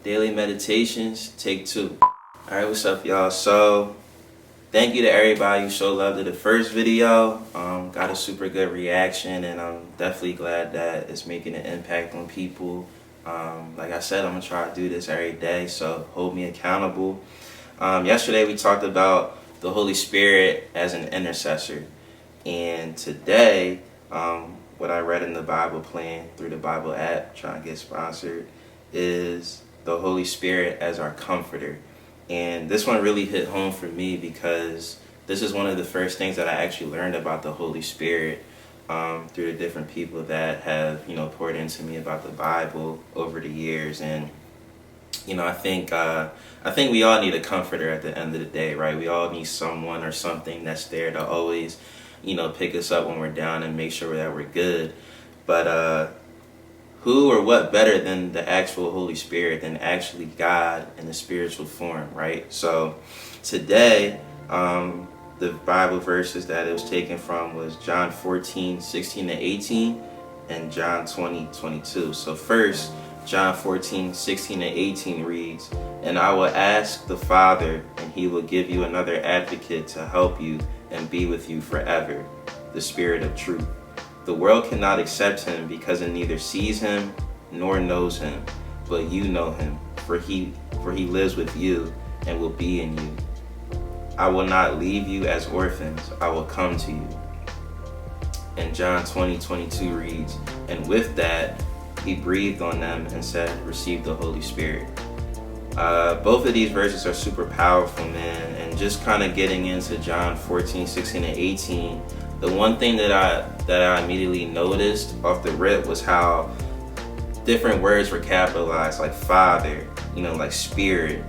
Daily Meditations, take 2. Alright, what's up, y'all? So, thank you to everybody who showed love to the first video. Got a super good reaction, and I'm definitely glad that it's making an impact on people. Like I said, I'm going to try to do this every day, so hold me accountable. Yesterday, we talked about the Holy Spirit as an intercessor. And today, what I read in the Bible plan through the Bible app, trying to get sponsored, is the Holy Spirit as our comforter. And this one really hit home for me because this is one of the first things that I actually learned about the Holy Spirit through the different people that have, poured into me about the Bible over the years. And I think we all need a comforter at the end of the day, right? We all need someone or something that's there to always, pick us up when we're down and make sure that we're good. But who or what better than the actual Holy Spirit, than actually God in the spiritual form, right? So today, the Bible verses that it was taken from was John 14:16-18 and John 20:22. So first, John 14:16-18 reads, "And I will ask the Father, and he will give you another advocate to help you and be with you forever, the Spirit of truth. The world cannot accept him because it neither sees him nor knows him, but you know him, for he lives with you and will be in you. I will not leave you as orphans, I will come to you." And John 20:22 reads, "And with that, he breathed on them and said, 'Receive the Holy Spirit.'" Both of these verses are super powerful, man. And just kind of getting into John 14:16-18, the one thing that I immediately noticed off the rip was how different words were capitalized, like Father, like Spirit.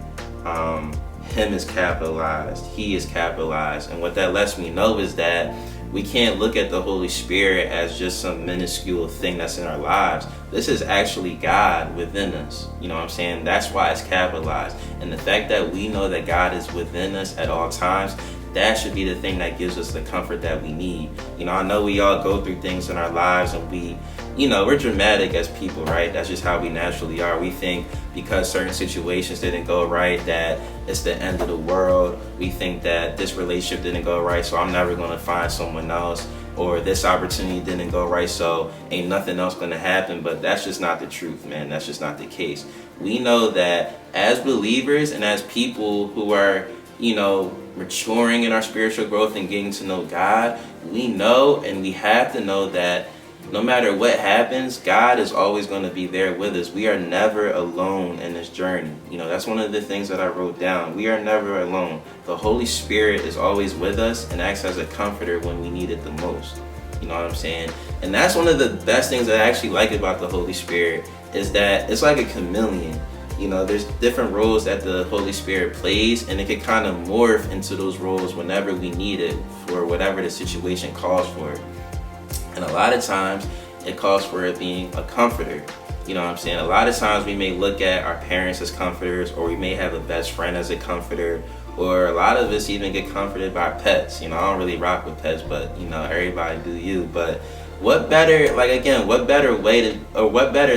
Him is capitalized, he is capitalized. And what that lets me know is that we can't look at the Holy Spirit as just some minuscule thing that's in our lives. This is actually God within us. You know what I'm saying? That's why it's capitalized. And the fact that we know that God is within us at all times, that should be the thing that gives us the comfort that we need. I know we all go through things in our lives, and we're dramatic as people, right? That's just how we naturally are. We think because certain situations didn't go right that it's the end of the world. We think that this relationship didn't go right, so I'm never going to find someone else. Or this opportunity didn't go right, so ain't nothing else going to happen. But that's just not the truth, man. That's just not the case. We know that as believers and as people who are, maturing in our spiritual growth and getting to know God, we know and we have to know that no matter what happens, God is always going to be there with us. We are never alone in this journey. That's one of the things that I wrote down. We are never alone. The Holy Spirit is always with us and acts as a comforter when we need it the most. You know what I'm saying? And that's one of the best things that I actually like about the Holy Spirit, is that it's like a chameleon. There's different roles that the Holy Spirit plays, and it can kind of morph into those roles whenever we need it for whatever the situation calls for. And a lot of times it calls for it being a comforter. You know what I'm saying? A lot of times we may look at our parents as comforters, or we may have a best friend as a comforter, or a lot of us even get comforted by pets. I don't really rock with pets, but everybody do you. But what better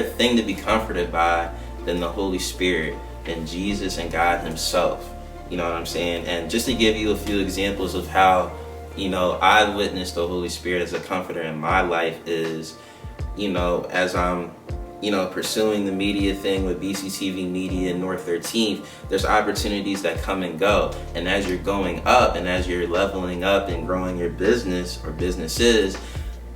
thing to be comforted by than the Holy Spirit, than Jesus and God himself? You know what I'm saying? And just to give you a few examples of how I witnessed the Holy Spirit as a comforter in my life is, as I'm, pursuing the media thing with BCTV Media and North 13th, there's opportunities that come and go. And as you're going up and as you're leveling up and growing your business or businesses,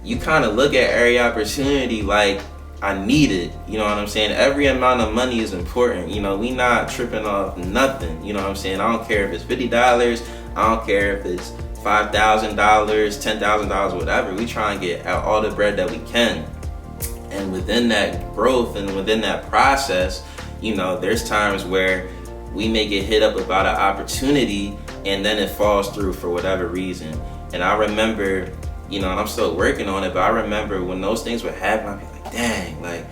you kind of look at every opportunity like, I need it. You know what I'm saying? Every amount of money is important. We not tripping off nothing. You know what I'm saying? I don't care if it's $50. I don't care if it's $5,000, $10,000, whatever. We try and get out all the bread that we can. And within that growth and within that process, there's times where we may get hit up about an opportunity and then it falls through for whatever reason. And I remember, and I'm still working on it, but I remember when those things would happen, I'd be like, dang, like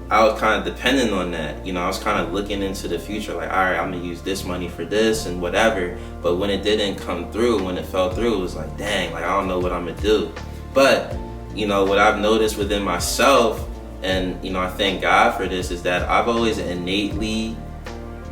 I was kind of dependent on that. I was kind of looking into the future, like, all right, I'm gonna use this money for this and whatever. But when it didn't come through, when it fell through, it was like, dang, like I don't know what I'm gonna do. But what I've noticed within myself And, you know, I thank God for this, is that I've always innately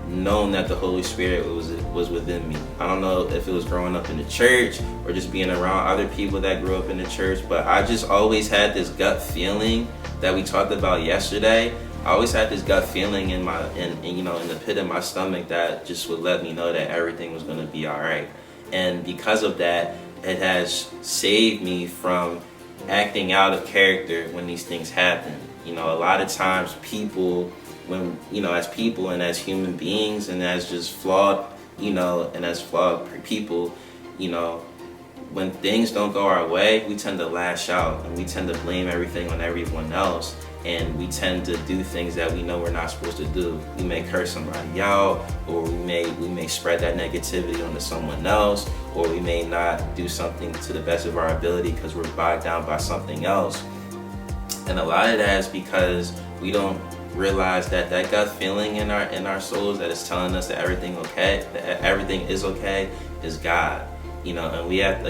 known that the Holy Spirit was within me. I don't know if it was growing up in the church or just being around other people that grew up in the church, but I just always had this gut feeling that we talked about yesterday. I always had this gut feeling in the pit of my stomach that just would let me know that everything was going to be all right. And because of that, it has saved me from acting out of character when these things happen. You know, a lot of times people, when, you know, as people and as human beings and as just flawed, you know, and as flawed people, you know, when things don't go our way, we tend to lash out and we tend to blame everything on everyone else. And we tend to do things that we know we're not supposed to do. We may curse somebody out, or we may spread that negativity onto someone else, or we may not do something to the best of our ability because we're bogged down by something else. And a lot of that is because we don't realize that gut feeling in our souls that is telling us that everything is okay, is God. You know, and we have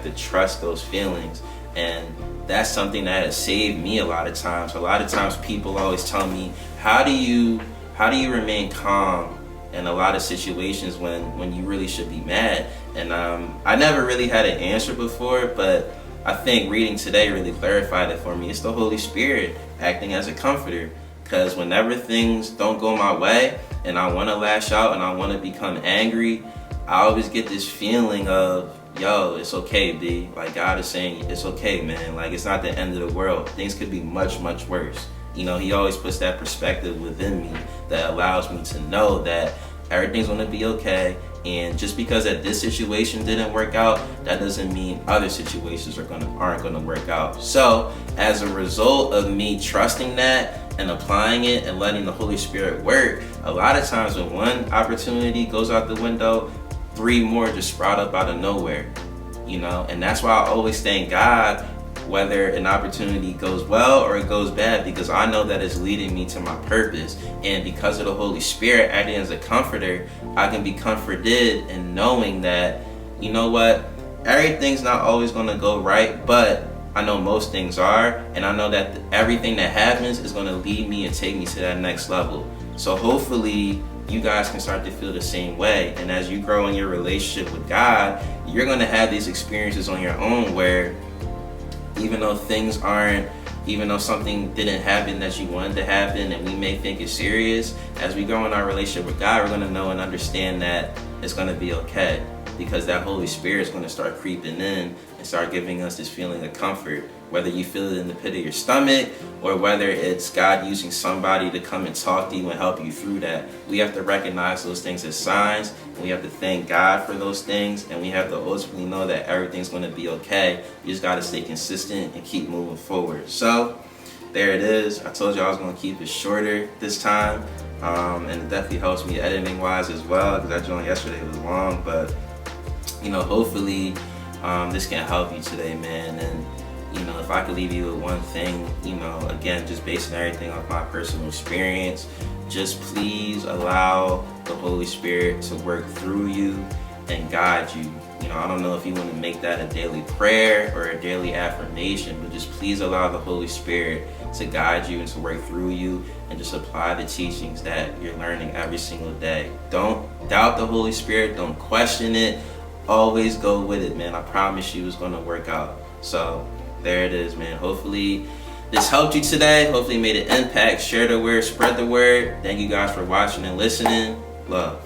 to trust those feelings. And that's something that has saved me a lot of times. A lot of times people always tell me, how do you remain calm in a lot of situations when you really should be mad? And I never really had an answer before, but I think reading today really clarified it for me. It's the Holy Spirit acting as a comforter. Because whenever things don't go my way and I want to lash out and I want to become angry, I always get this feeling of, yo, it's okay, B. Like, God is saying, it's okay, man. Like, it's not the end of the world. Things could be much, much worse. You know, he always puts that perspective within me that allows me to know that everything's going to be okay. And just because that this situation didn't work out, that doesn't mean other situations aren't going to work out. So, as a result of me trusting that and applying it and letting the Holy Spirit work, a lot of times when one opportunity goes out the window, 3 more just sprout up out of nowhere, you know. And that's why I always thank God whether an opportunity goes well or it goes bad, because I know that it's leading me to my purpose. And because of the Holy Spirit acting as a comforter, I can be comforted in knowing that, you know what, everything's not always going to go right, but I know most things are, and I know that everything that happens is going to lead me and take me to that next level. So hopefully you guys can start to feel the same way. And as you grow in your relationship with God, you're going to have these experiences on your own where even though something didn't happen that you wanted to happen and we may think it's serious, as we grow in our relationship with God, we're going to know and understand that it's going to be okay, because that Holy Spirit is going to start creeping in and start giving us this feeling of comfort, whether you feel it in the pit of your stomach or whether it's God using somebody to come and talk to you and help you through that. We have to recognize those things as signs, and we have to thank God for those things, and we have to ultimately know that everything's going to be okay. You just got to stay consistent and keep moving forward. So there it is. I told you I was going to keep it shorter this time, and it definitely helps me editing wise as well, because that joint yesterday was long. But you know, hopefully this can help you today, man. And you know, if I could leave you with one thing, you know, again, just basing everything off my personal experience, just please allow the Holy Spirit to work through you and guide you. You know, I don't know if you want to make that a daily prayer or a daily affirmation, but just please allow the Holy Spirit to guide you and to work through you, and just apply the teachings that you're learning every single day. Don't doubt the Holy Spirit. Don't question it. Always go with it, man. I promise you it's going to work out. So there it is, man. Hopefully this helped you today. Hopefully it made an impact. Share the word, spread the word. Thank you guys for watching and listening. Love.